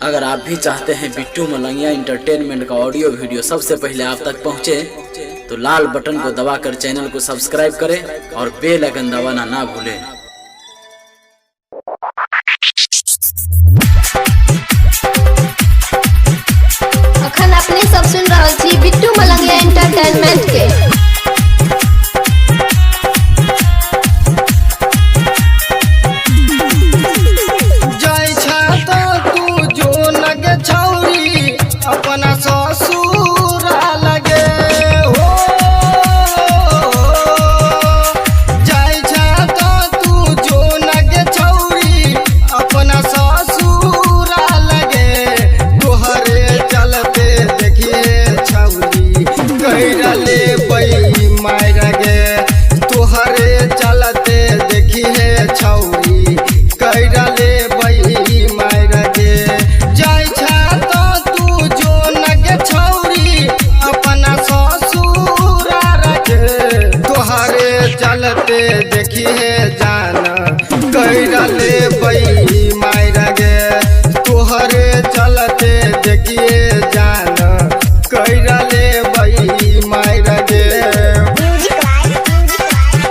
अगर आप भी चाहते हैं बिट्टू मलंगिया इंटरटेनमेंट का ऑडियो वीडियो सबसे पहले आप तक पहुंचे, तो लाल बटन को दबाकर चैनल को सब्सक्राइब करें और बेल आइकन दबाना ना भूलें। अखन अपने सब सुन रहा छी बिट्टू मलंगिया इंटरटेनमेंट के। अपना ससुर लगे हो जाय तो तू जो लगे छौरी अपना ससुर लगे तोहरे चलते देखिए छौरी कहरा ले बई मार गे तोहरे चलते देखिए छौरी कहरा ले बई मार गे जाय चलते देखिए जान कहरा ले बई मार गे तोहरे चलते देखिए जान कहरा ले बई मार गे।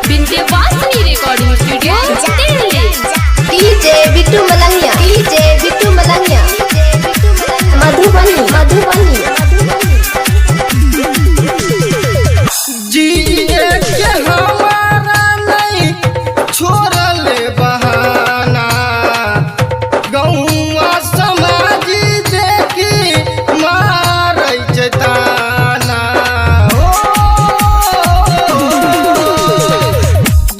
Vindhyavasini recording studio Delhi. DJ Bittu Malangiya, DJ Bittu Malangiya, Madhubani Madhubani. छोड़ले बहाना गौआ समाज देखी मार ताना हो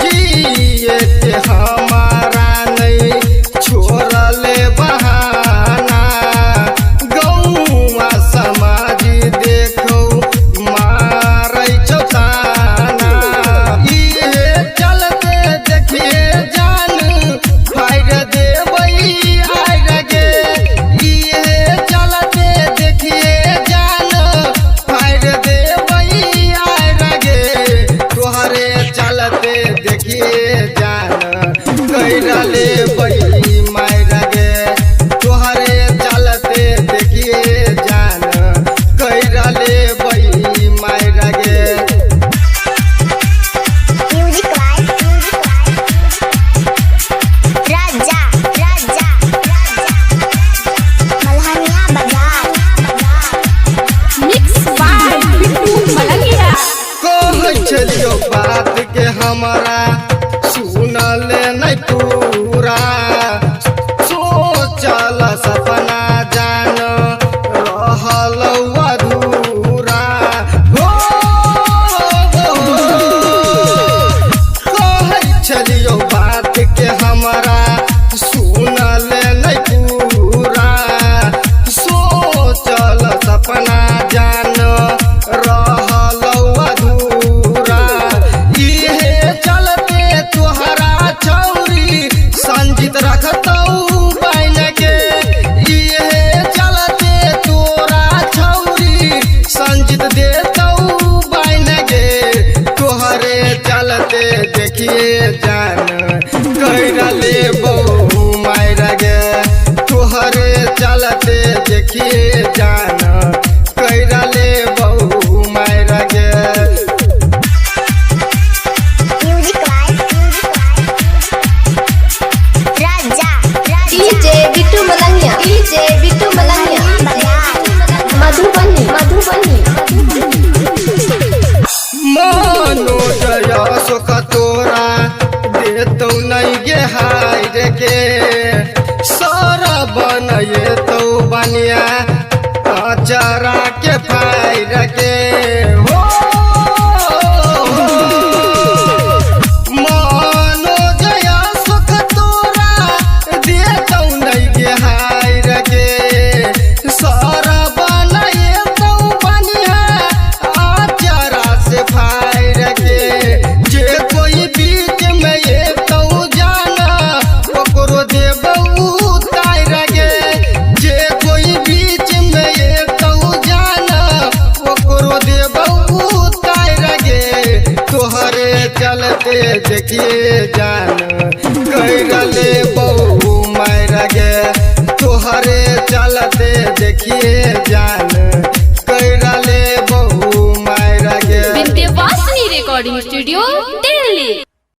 जिए हमारा नहीं छोड़ले बहाना गौआ समाज देखो मार ताना कहरा ले बई मार गे तोहरे चलते देखिए जान कहरा ले बई मार गे। राजा राजा मलहनिया बाजार मिक्स बाय बिट्टू मलंगिया। कहै छलियो बात के हमरा सुनल नहीं पूरा सोचल सपना जान रहल अधूरा हो कहै छलियो बात के हमरा सुनल नहीं पूरा सोचल सपना जान रहल अधूरा इहे चलते तोहरा छौरी संजित रखतौ बन के इहे चलते तोरा छौरी संजित देतौ बन गे तोहरे चलते देखिए जान कहरा ले बहू मार गे तोहरे चलते देखिए जान कहरा ले बहू मार गे। DJ Bittu Malangiya, DJ Bittu Malangiya, Madhubani Madhubani. मनोजय सुख तोरा देतौ नहीं गे हार के सारा बनये तो बनिया आचारा के फायर के हो मनोजय सुख तोरा देतौ नहीं गे हार के सारा बनये तो बनिया आचारा से फायर के जे कोई बीच में ये तो जाना ओकरो देबौ तार गे जे कोई बीच में ये तो जाना ओकरो देबौ चलते देखिए जान कैरा ले बहु मायरा के। Vindhyavasini recording studio Delhi.